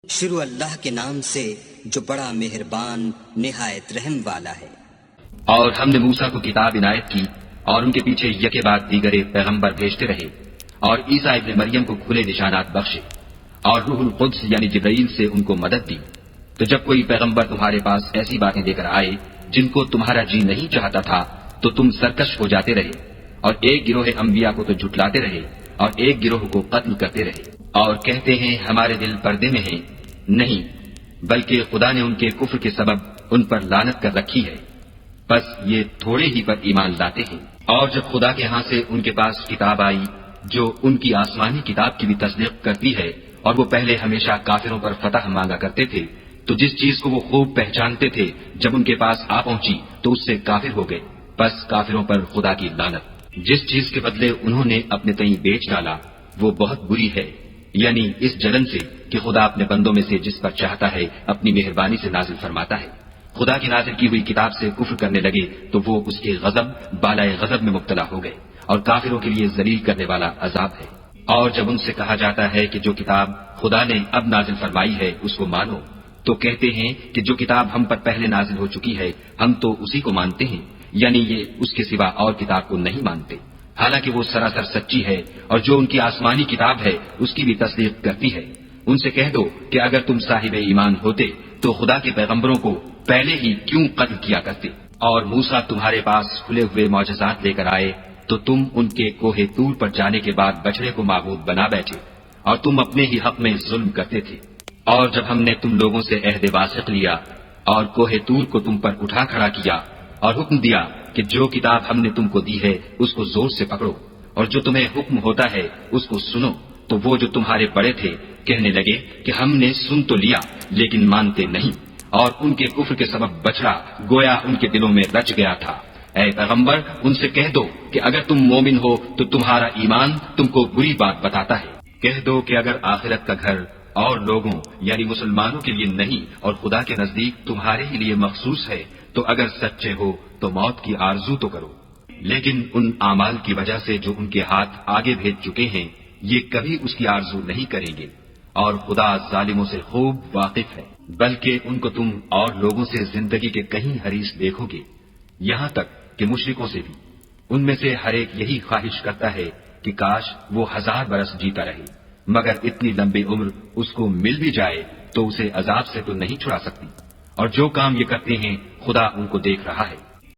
شروع اللہ کے نام سے جو بڑا مہربان نہایت رحم والا ہے۔ اور ہم نے موسیٰ کو کتاب عنایت کی اور ان کے پیچھے یکے بعد دیگرے پیغمبر بھیجتے رہے اور عیسیٰ ابن مریم کو کھلے نشانات بخشے اور روح القدس یعنی جبرائیل سے ان کو مدد دی۔ تو جب کوئی پیغمبر تمہارے پاس ایسی باتیں لے کر آئے جن کو تمہارا جی نہیں چاہتا تھا تو تم سرکش ہو جاتے رہے، اور ایک گروہ انبیاء کو تو جھٹلاتے رہے اور ایک گروہ کو قتل کرتے رہے، اور کہتے ہیں ہمارے دل پردے میں ہیں، نہیں بلکہ خدا نے ان کے کفر کے سبب ان پر لعنت کر رکھی ہے، بس یہ تھوڑے ہی پر ایمان لاتے ہیں۔ اور جب خدا کے ہاں سے ان کے پاس کتاب آئی جو ان کی آسمانی کتاب کی بھی تصدیق کرتی ہے، اور وہ پہلے ہمیشہ کافروں پر فتح مانگا کرتے تھے، تو جس چیز کو وہ خوب پہچانتے تھے جب ان کے پاس آ پہنچی تو اس سے کافر ہو گئے، بس کافروں پر خدا کی لعنت۔ جس چیز کے بدلے انہوں نے اپنے تئیں بیچ ڈالا وہ بہت بری ہے، یعنی اس جلن سے کہ خدا اپنے بندوں میں سے جس پر چاہتا ہے اپنی مہربانی سے نازل فرماتا ہے۔ خدا کی نازل کی ہوئی کتاب سے کفر کرنے لگے تو وہ اس کے غضب بالائے غضب میں مبتلا ہو گئے، اور کافروں کے لیے ذلیل کرنے والا عذاب ہے۔ اور جب ان سے کہا جاتا ہے کہ جو کتاب خدا نے اب نازل فرمائی ہے اس کو مانو، تو کہتے ہیں کہ جو کتاب ہم پر پہلے نازل ہو چکی ہے ہم تو اسی کو مانتے ہیں، یعنی یہ اس کے سوا اور کتاب کو نہیں مانتے، حالانکہ وہ سراسر سچی ہے، اور جو ان کی آسمانی کتاب ہے اس کی بھی تصدیق کرتی ہے۔ ان سے کہہ دو کہ اگر تم صاحب ایمان ہوتے تو خدا کے پیغمبروں کو پہلے ہی کیوں قتل کیا کرتے، اور موسیٰ تمہارے پاس کھلے ہوئے معجزات لے کر آئے تو تم ان کے کوہ طور پر جانے کے بعد بچڑے کو معبود بنا بیٹھے، اور تم اپنے ہی حق میں ظلم کرتے تھے۔ اور جب ہم نے تم لوگوں سے عہد واثق لیا اور کوہ طور کو تم پر اٹھا کھڑا کیا اور حکم دیا کہ جو کتاب ہم نے تم کو دی ہے اس کو زور سے پکڑو، اور جو تمہیں حکم ہوتا ہے اس کو سنو، تو وہ جو تمہارے بڑے تھے کہنے لگے کہ ہم نے سن تو لیا لیکن مانتے نہیں، اور ان کے کفر کے سبب بچڑا گویا ان کے دلوں میں رچ گیا تھا۔ اے پیغمبر ان سے کہہ دو کہ اگر تم مومن ہو تو تمہارا ایمان تم کو بری بات بتاتا ہے، کہہ دو کہ اگر آخرت کا گھر اور لوگوں یعنی مسلمانوں کے لیے نہیں اور خدا کے نزدیک تمہارے ہی لیے مخصوص ہے تو اگر سچے ہو تو موت کی آرزو تو کرو، لیکن ان اعمال کی وجہ سے جو ان کے ہاتھ آگے بھیج چکے ہیں یہ کبھی اس کی آرزو نہیں کریں گے، اور خدا ظالموں سے خوب واقف ہے۔ بلکہ ان کو تم اور لوگوں سے زندگی کے کہیں حریص دیکھو گے، یہاں تک کہ مشرکوں سے بھی، ان میں سے ہر ایک یہی خواہش کرتا ہے کہ کاش وہ 1000 برس جیتا رہے، مگر اتنی لمبی عمر اس کو مل بھی جائے تو اسے عذاب سے تو نہیں چھڑا سکتی، اور جو کام یہ کرتے ہیں خدا ان کو دیکھ رہا ہے۔